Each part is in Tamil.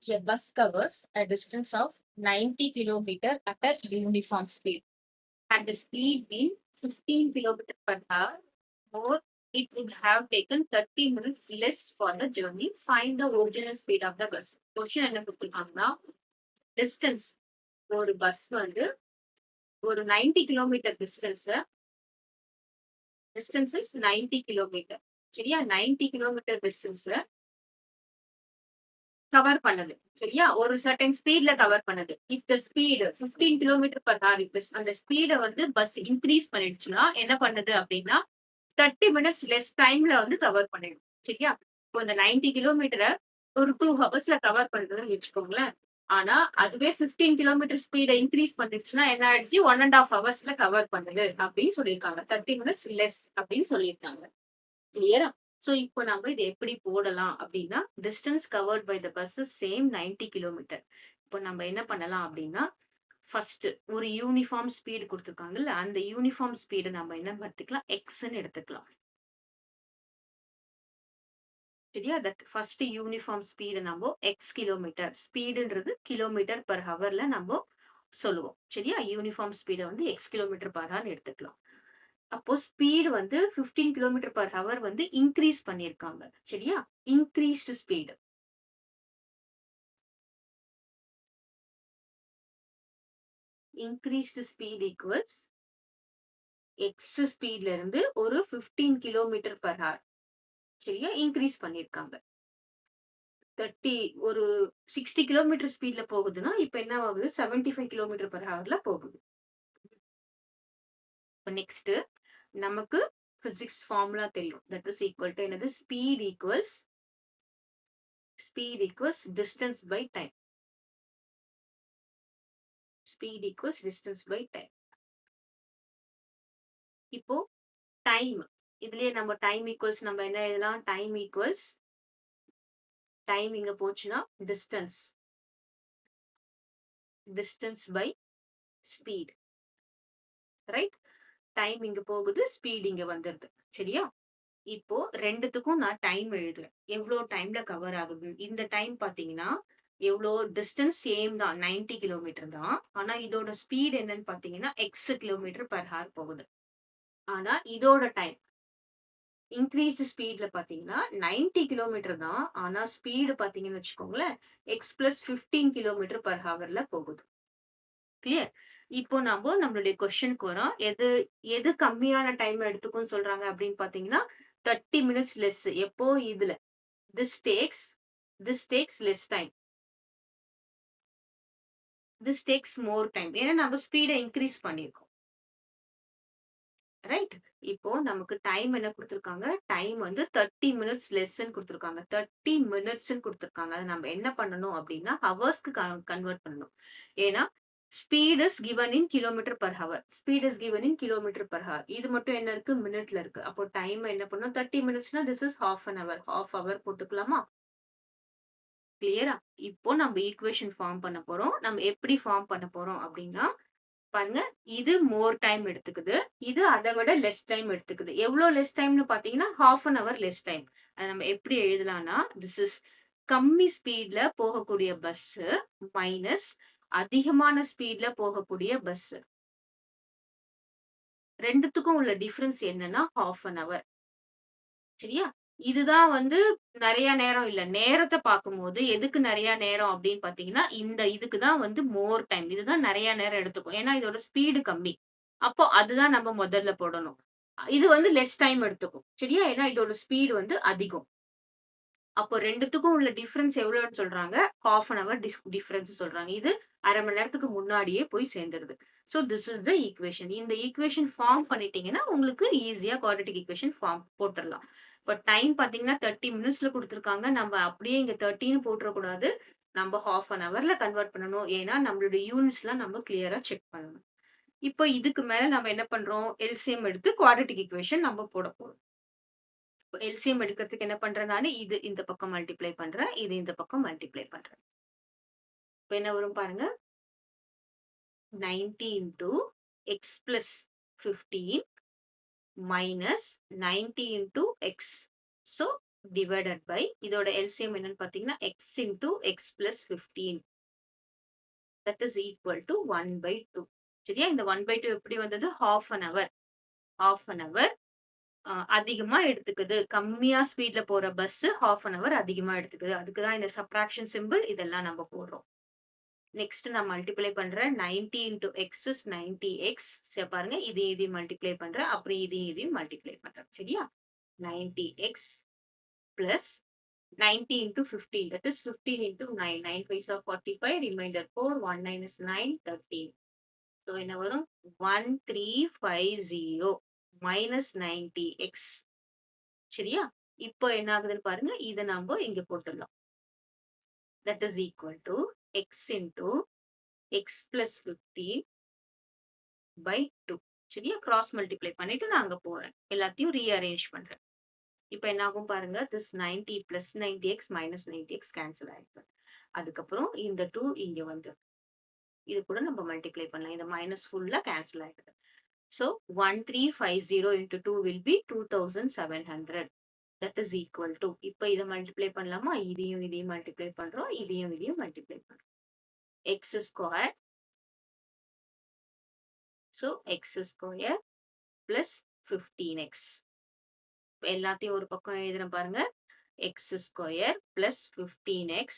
A bus covers a distance of 90 kilometers at a uniform speed. Had the speed been 15 kilometers per hour, more it would have taken 30 minutes less for the journey. Find the original speed of the bus. Question என்ன கொடுத்துருக்காங்கன்னா டிஸ்டன்ஸ் ஒரு பஸ் வந்து ஒரு 90 கிலோமீட்டர் டிஸ்டன்ஸ் இஸ் 90 கிலோமீட்டர். சரியா? 90 கிலோமீட்டர் டிஸ்டன்ஸ் கவர் பண்ணுது. சரியா? ஒரு சர்டன் ஸ்பீட்ல கவர் பண்ணுது. If the speed 15 kilometre per hour, அந்த ஸ்பீட வந்து பஸ் இன்க்ரீஸ் பண்ணிடுச்சுன்னா என்ன பண்ணுது அப்படின்னா 30 மினிட்ஸ் லெஸ் டைம்ல வந்து கவர் பண்ணிடும். சரியா? இப்போ இந்த 90 கிலோமீட்டரை ஒரு 2 ஹவர்ஸ்ல கவர் பண்ணுதுன்னு வச்சுக்கோங்களேன். ஆனா அதுவே 15 கிலோமீட்டர் ஸ்பீடை இன்க்ரீஸ் பண்ணிடுச்சுன்னா என்ன ஆயிடுச்சு, 1.5 ஹவர்ஸ்ல கவர் பண்ணுது அப்படின்னு சொல்லியிருக்காங்க. 30 மினிட்ஸ் லெஸ் அப்படின்னு சொல்லியிருக்காங்க. கிளியரா? சோ இப்போ நம்ம இதை எப்படி போடலாம் அப்படின்னா, distance covered by the bus same 90 kilometre. இப்போ நம்ம என்ன பண்ணலாம் அப்படின்னா, ஃபர்ஸ்ட் ஒரு யூனிஃபார்ம் ஸ்பீடு கொடுத்துருக்காங்கல்ல, அந்த யூனிஃபார்ம் ஸ்பீடு நம்ம என்ன எடுத்துக்கலாம், எக்ஸ்ன்னு எடுத்துக்கலாம். சரியா? தட் ஃபர்ஸ்ட் யூனிஃபார்ம் ஸ்பீடு நம்ம எக்ஸ் கிலோமீட்டர், ஸ்பீடுன்றது கிலோமீட்டர் பர் ஹவர்ல நம்ம சொல்லுவோம். சரியா? யூனிஃபார்ம் ஸ்பீடை வந்து எக்ஸ் கிலோமீட்டர் பர் ஹவர் எடுத்துக்கலாம். அப்போ ஸ்பீடு வந்து 15 கிலோமீட்டர் பர் ஹவர் வந்து இன்க்ரீஸ் பண்ணிருக்காங்க. சரியா? Increased speed. Increased speed equals X ஸ்பீட்ல இருந்து ஒரு 15 கிலோமீட்டர் பர் ஹவர். சரியா? இன்க்ரீஸ் பண்ணிருக்காங்க. 30 ஒரு 60 கிலோமீட்டர் ஸ்பீட்ல போகுதுன்னா இப்ப என்ன ஆகுது, 75 கிலோமீட்டர் பர் ஹவர்ல போகுது. நெக்ஸ்ட் நமக்கு பிசிக்ஸ் ஃபார்முலா தெரியும். தட் இஸ் ஈக்குவல் டு என்னது, speed equals distance by time. Speed equals distance by time. இப்போ டைம், இதுலயே நம்ம டைம் ஈக்குவல்ஸ் நம்ம என்ன எழுதலாம், டைம் ஈக்குவல்ஸ், டைம் இங்க போச்சுன்னா distance by speed. Right? Time இங்க போகுது, ஸ்பீட் இங்க வந்துருது. சரியா? இப்போ ரெண்டுத்துக்கும் நான் டைம் எழுதுறேன். எவ்வளவு டைம்ல கவர் ஆகுது. இந்த டைம் பாத்தீங்கன்னா எவ்வளோ டிஸ்டன்ஸ் சேம் தான், 90 கிலோமீட்டர் தான். ஆனா இதோட ஸ்பீட் என்னன்னு பாத்தீங்கன்னா எக்ஸ் கிலோமீட்டர் பர் ஹவர் போகுது. ஆனா இதோட டைம் இன்க்ரீஸ்டு ஸ்பீட்ல பாத்தீங்கன்னா 90 கிலோமீட்டர் தான். ஆனா ஸ்பீடு பாத்தீங்கன்னு வச்சுக்கோங்களேன் எக்ஸ் பிளஸ் 15 கிலோமீட்டர் பர் ஹவர்ல போகுது. கிளியர்? இப்போ நம்ம நம்மளுடைய கொஸ்டினுக்கு வரோம். எது கம்மியான டைம் எடுத்துக்கும்னு சொல்றாங்க அப்படின்னு பாத்தீங்கன்னா 30 மினிட்ஸ் லெஸ். எப்போ இதுல this takes less time, this takes more time. ஏன்னா நம்ம ஸ்பீடை இன்க்ரீஸ் பண்ணிருக்கோம். ரைட்? இப்போ நமக்கு டைம் என்ன கொடுத்திருக்காங்க, டைம் வந்து 30 மினிட்ஸ் லெஸ்ன்னு கொடுத்திருக்காங்க. 30 மினிட்ஸ்ன்னு கொடுத்திருக்காங்க. அதை நம்ம என்ன பண்ணணும் அப்படின்னா ஹவர்ஸ்க்கு கன்வெர்ட் பண்ணணும். ஏன்னா speed is given in kilometre per hour. Speed is given in kilometre per hour. இது மட்டும் என்ன இருக்கு, மினிட்ல இருக்கு. அப்போ டைம் என்ன பண்ணணும், 30 மினிட்ஸ்னா this is half an hour. Half hour போட்டுக்கலாமா? கிளியரா? இப்போ நம்ம ஈக்குவேஷன் ஃபார்ம் பண்ண போறோம். நம்ம எப்படி ஃபார்ம் பண்ண போறோம் அப்படின்னா பாருங்க, இது மோர் டைம் எடுத்துக்குது, இது அதை விட லெஸ் டைம் எடுத்துக்குது. எவ்வளவு லெஸ் டைம்னு பாத்தீங்கன்னா half an hour less time. அதை நம்ம எப்படி எழுதலாம்னா திஸ் இஸ் கம்மி ஸ்பீட்ல போகக்கூடிய பஸ் மைனஸ் அதிகமான ஸ்பீட்ல போகக்கூடிய பஸ். ரெண்டுத்துக்கும் உள்ள டிஃபரன்ஸ் என்னன்னா ஹாஃப் அன் ஹவர். சரியா? இதுதான் வந்து நிறைய நேரம் இல்ல. நேரத்தை பார்க்கும்போது எதுக்கு நிறைய நேரம் அப்படின்னு பாத்தீங்கன்னா இந்த இதுக்கு தான் வந்து மோர் டைம். இதுதான் நிறைய நேரம் எடுத்துக்கும். ஏன்னா இதோட ஸ்பீடு கம்மி. அப்போ அதுதான் நம்ம முதல்ல போடணும். இது வந்து லெஸ் டைம் எடுத்துக்கும். சரியா? ஏன்னா இதோட ஸ்பீடு வந்து அதிகம். அப்போ ரெண்டுத்துக்கும் உள்ள டிஃபரன்ஸ் எவ்வளவுன்னு சொல்றாங்க, ஹாஃப் அன் ஹவர் டிஃபரன்ஸ் சொல்றாங்க. இது அரை மணி நேரத்துக்கு முன்னாடியே போய் சேர்ந்துருது. So this is the equation. இந்த ஈக்குவேஷன் ஃபார்ம் பண்ணிட்டீங்கன்னா உங்களுக்கு ஈஸியா குவாட்ரேட்டிக் ஈக்குவேஷன் ஃபார்ம் போட்டுடலாம். இப்போ டைம் பாத்தீங்கன்னா 30 மினிட்ஸ்ல கொடுத்துருக்காங்க. நம்ம அப்படியே இங்க 30ன்னு போட்டுறக்கூடாது. நம்ம ஹாஃப் அன் ஹவர்ல கன்வெர்ட் பண்ணணும். ஏன்னா நம்மளுடைய யூனிட்ஸ் எல்லாம் நம்ம கிளியரா செக் பண்ணணும். இப்போ இதுக்கு மேல நம்ம என்ன பண்றோம், எல்சிஎம் எடுத்து குவாட்ரேட்டிக் ஈக்குவேஷன் நம்ம போட போறோம். எல்சிஎம் எடுக்கிறதுக்கு என்ன பண்றேன் நானு, இது இந்த பக்கம் மல்டிப்ளை பண்றேன், இது இந்த பக்கம் மல்டிப்ளை பண்றேன். இப்போ என்ன வரும் பாருங்க, 90 into x plus 15 minus 90 into x. So divided by இதோட எல்சிஎம் என்னன்னு பாத்தீங்கன்னா x into x plus 15 that is equal to 1 by 2. சரியா? இந்த 1 by 2 எப்படி வந்தது? half an hour அதிகமா எடுத்துக்குது. கம்மியா ஸ்பீட்ல போற பஸ் half an hour அதிகமா எடுத்துக்குது. அதுக்கு தான் இந்த சப்ட்ராக்ஷன் சிம்பிள் இதெல்லாம் நம்ம போடுறோம். நெக்ஸ்ட் நான் மல்டிப்ளை பண்றேன். 90 into x is 90x. சரி பாருங்க. இதையும் மல்டிப்ளை பண்றேன். அப்புறம் இதையும் மல்டிப்ளை பண்றேன். சரியா? 90x plus 90 into 15. That is 15 into 9. 9 5s are 45. Remainder 4. 1 9 is 9. 13. So என்ன வரும்? 1350 minus 90x. சரியா? இப்போ என்ன ஆகுதுன்னு பாருங்க. இதை நாம இங்க போட்டுடலாம். That is equal to x into x plus 15 by 2. சரியா? கிராஸ் மல்டிப்ளை பண்ணிட்டு நான் அங்க போறேன். எல்லாத்தையும் ரீஅரேஞ்ச் பண்றேன். இப்போ என்ன ஆகும் பாருங்க. this 90 plus 90x minus 90x cancel ஆயிடுது. அதுக்கப்புறம் இந்த 2 இங்க வந்து இது கூட நம்ம மல்டிப்ளை பண்ணலாம். இந்த மைனஸ் ஃபுல்லா கேன்சல் ஆயிடுது. So 1350 into 2 will be 2700. That is equal to இப்போ இதை மல்டிப்ளை பண்ணலாமா? இதையும் மல்டிப்ளை பண்றோம். இதையும் மல்டிப்ளை பண்றோம். x square. So x square plus 15x. எல்லாத்தையும் ஒரு பக்கம் எழுதுறேன் பாருங்க. x square plus 15x.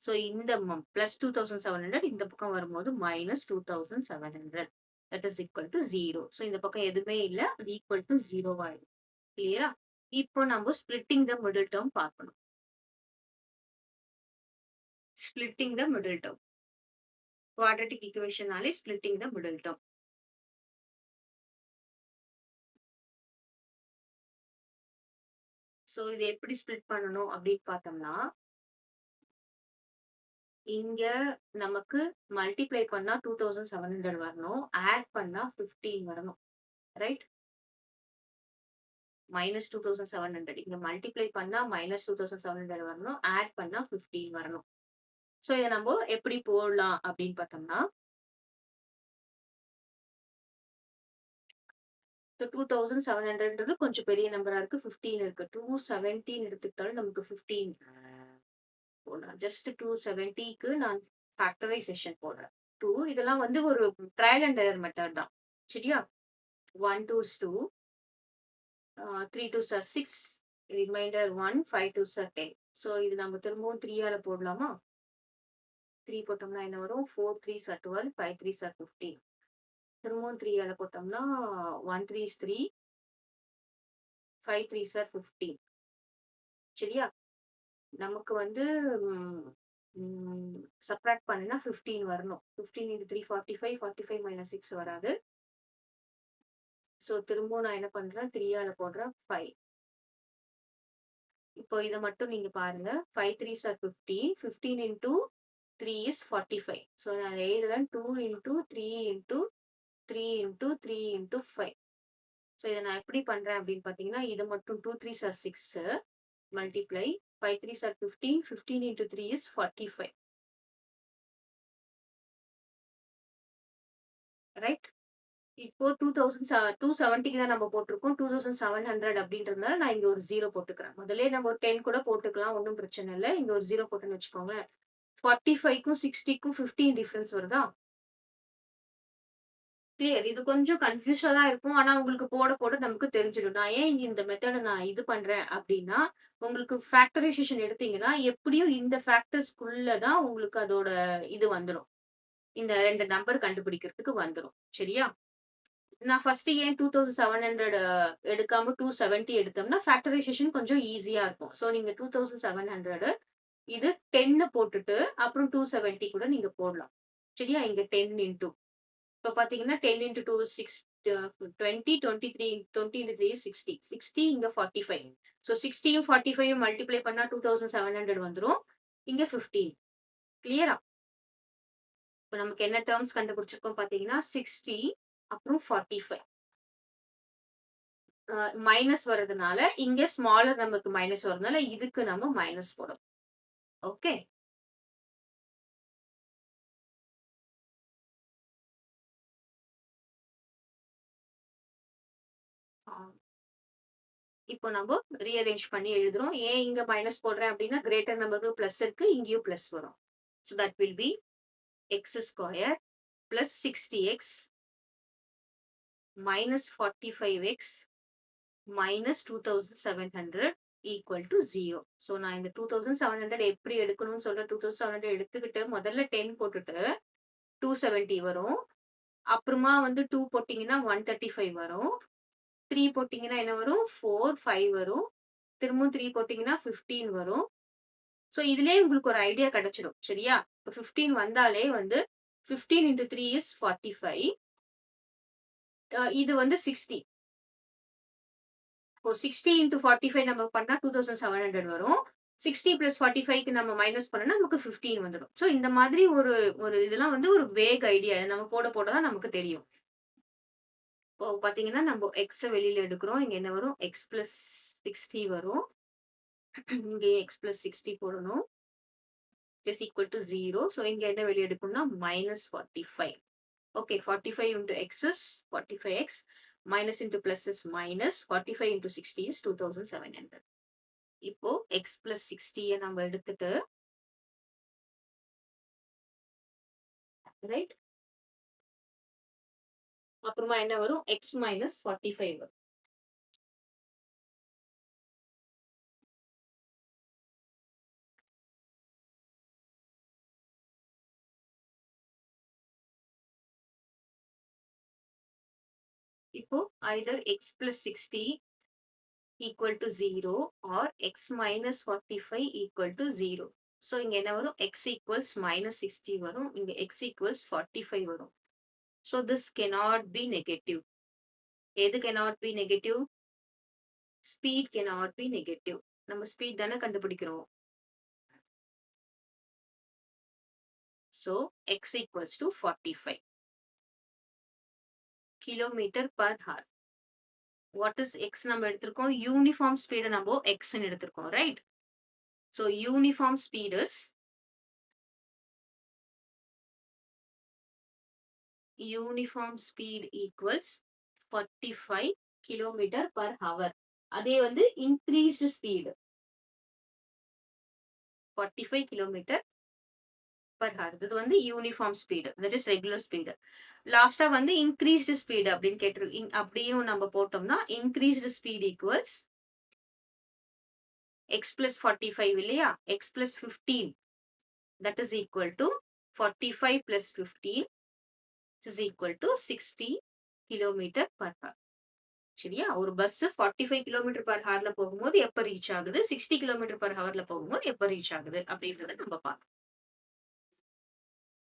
So இந்த plus 2700 இந்த பக்கம் வரும்போது minus 2700. That is equal to 0. So இந்த பக்கம் எதுவுமே இல்ல. அது equal to 0 ஆயிடும். கிளியரா? இப்போ நம்ம splitting the middle term பார்க்கணும். Splitting the middle term. Quadratic equation நாலே splitting the middle term. So இது எப்படி split பண்ணணும் அப்படின்னு பார்த்தோம்னா இங்க நமக்கு மல்டிப்ளை பண்ணா 2700 வரணும். ஆட் பண்ணா 15 வரணும். ரைட்? மைனஸ் 2700. இங்க மல்டிப்ளை பண்ணா மைனஸ் 2700 வரணும். ஆட் பண்ணா 15 வரணும். சோ இதை நம்ம எப்படி போடலாம் அப்படின்னு பார்த்தோம்னா 2700ன்றது கொஞ்சம் பெரிய நம்பரா இருக்கு. 15 இருக்கு. 217 எடுத்துக்கிட்டாலும் நமக்கு 15 போடலாம். ஜஸ்ட் 270க்கு நான் ஃபேக்டரைசேஷன் போடுறேன். 2 இதெல்லாம் வந்து ஒரு ட்ரையல் அண்ட் எரர் மெத்தட் தான். சரியா? 1 2s 2 3 2s are 6 reminder 1 5 2s are 10. So இது நம்ம திரும்பவும் 3 ஆல போடலாமா? 3 போட்டோம்னா என்ன வரும்? 4 3s are 12 5 3s are 15. திரும்பவும் 3 ஆல போட்டோம்னா 1 3s 3 5 3s are 15. சரியா? நமக்கு வந்து சப்ராக்ட் பண்ணினா 15 வரணும். 15 into 3 45 45 minus 6 வராது. சோ திரும்பவும் நான் என்ன பண்றேன்? 3 ஆல போடுறேன் 5. இப்போ இதை மட்டும் நீங்க பாருங்க. 5 3s are 15. 15 into 3 is 45. So நான் எழுதுறேன் 2 into 3 into 3 into 3 into 5. So இதை நான் எப்படி பண்றேன் அப்படின்னு பாத்தீங்கன்னா இது மட்டும் 2 3s are 6 multiply 5 3s are 15. 15 into 3 is 45. Right? இப்போ 270க்கு தான் நம்ம போட்டிருக்கோம். 2700 அப்படின்றதுனால நான் இங்க ஒரு 0 போட்டுக்கிறேன். முதல்ல நம்ம ஒரு 10 கூட போட்டுக்கலாம். ஒன்றும் பிரச்சனை இல்லை. இங்க ஒரு 0 போட்டுன்னு வச்சுக்கோங்களேன். 45க்கும் 60க்கும் 15 டிஃபரன்ஸ் வருதா? கிளியர். இது கொஞ்சம் கன்ஃபியூஸா தான் இருக்கும். ஆனா உங்களுக்கு போட போட நமக்கு தெரிஞ்சிடும். நான் ஏன் இந்த மெத்தட நான் இது பண்றேன் அப்படின்னா, உங்களுக்கு ஃபேக்டரைசேஷன் எடுத்தீங்கன்னா, எப்படியும் இந்த ஃபேக்டர்ஸ்க்குள்ள தான் உங்களுக்கு அதோட இது வந்துரும். இந்த 2 நம்பர் கண்டுபிடிக்கிறதுக்கு வந்துரும். சரியா? நான் ஃபர்ஸ்ட் ஏன் 2700 எடுக்காம 270 எடுத்தோம்னா, ஃபேக்டரைசேஷன் கொஞ்சம் ஈஸியா இருக்கும். சோ நீங்க 2700 இது 10 போட்டுட்டு, அப்புறம் 270 கூட நீங்க போடலாம். சரியா? இங்க 10 இன்டூ இப்ப பாத்தீங்கன்னா 10 into 2 is 6 20 23 20 into 3 is 60 60 இங்க 45. So 60யும் 45யும் மல்டிப்ளை பண்ணா 2700 வந்துரும். இங்க 15. கிளியரா? இப்ப நமக்கு என்ன டேர்ம்ஸ் கண்டுபிடிச்சிருக்கோம் பாத்தீங்கன்னா 60 அப்புறம் 45 மைனஸ் வரதுனால இங்க ஸ்மாலர் நம்பருக்கு மைனஸ் வரதுனால இதுக்கு நம்ம மைனஸ் போடும். ஓகே? இப்போ நம்ம ரீஅரேஞ்ச் பண்ணி எழுதுறோம். ஏன் இங்க மைனஸ் போடுறேன் அப்படின்னா, கிரேட்டர் நம்பருக்கு பிளஸ் இருக்கு. இங்கேயும் பிளஸ் வரும். So that will be X square plus 60x minus 45x minus 2700 equal to 0. So நான் இந்த 2700 எப்படி எடுக்கணும்னு சொல்ற 2700 எடுத்துக்கிட்டு முதல்ல 10 போட்டுட்டு 270 வரும். அப்புறமா வந்து 2 போட்டீங்கன்னா 135 வரும். 3 போட்டீங்கன்னா என்ன வரும்? 4, 5 வரும். திரும்பவும் 3 போட்டீங்கன்னா 15 வரும். ஸோ இதுலயே உங்களுக்கு ஒரு ஐடியா கிடைச்சிடும். சரியா? இப்போ 15 வந்தாலே வந்து 15 into 3 is 45. இது வந்து 60. இப்போ 60 into 45 நம்ம பண்ணா 2700 வரும். 60 plus 45க்கு நம்ம மைனஸ் பண்ணா நமக்கு 15 வந்துடும். ஸோ இந்த மாதிரி ஒரு ஒரு இதெல்லாம் வந்து ஒரு வேக் ஐடியா. நம்ம போட போட தான் நமக்கு தெரியும். இப்போ பாத்தீங்கன்னா நம்ம எக்ஸ வெளியில எடுக்கிறோம். இங்க என்ன வரும்? எக்ஸ் பிளஸ் 60 வரும். இங்கே எக்ஸ் பிளஸ் 60 போடணும். Is equal to 0. ஸோ இங்க என்ன வெளியே எடுக்கணும்னா minus 45. Okay 45 into x is 45x minus into plus is minus 45 into 60 is 2700. இப்போ x plus 60 நம்ம எடுத்துட்டு ரைட் அப்புறமா என்ன வரும்? x minus 45 வரும். இப்போ either x plus 60 equal to 0 or x minus 45 equal to 0. So இங்க என்ன வரும்? x equals minus 60 வரும். இங்க x equals 45 வரும். So this cannot be negative. எது cannot be negative? Speed cannot be negative. நம்ம ஸ்பீட் தானே கண்டுபிடிக்கிறோம். So x equals to 45 kilometer per hour. What is x நம்ம எடுத்திருக்கோம்? யூனிஃபார்ம் ஸ்பீடு நம்ம x ன்னு எடுத்திருக்கோம். Right? So uniform speed is equals 45 kilometer per hour. அதே வந்து increased speed 45 kilometer per hour. இது வந்து uniform speed, that is regular speed. லாஸ்டா வந்து increased speed அப்படின்னு கேட்டிருக்கு. அப்படியும் நம்ம போட்டோம்னா increased speed equals x plus 45 இல்லையா? x plus 15 that is equal to 45 plus 15 is equal to 60 kilometer per hour. சரியா? ஒரு பஸ் 45 kilometer per hourல போகும்போது எப்ப ரீச் ஆகுது, 60 kilometer per hourல போகும்போது எப்ப ரீச் ஆகுது அப்படின்றத நம்ம பார்க்கலாம்.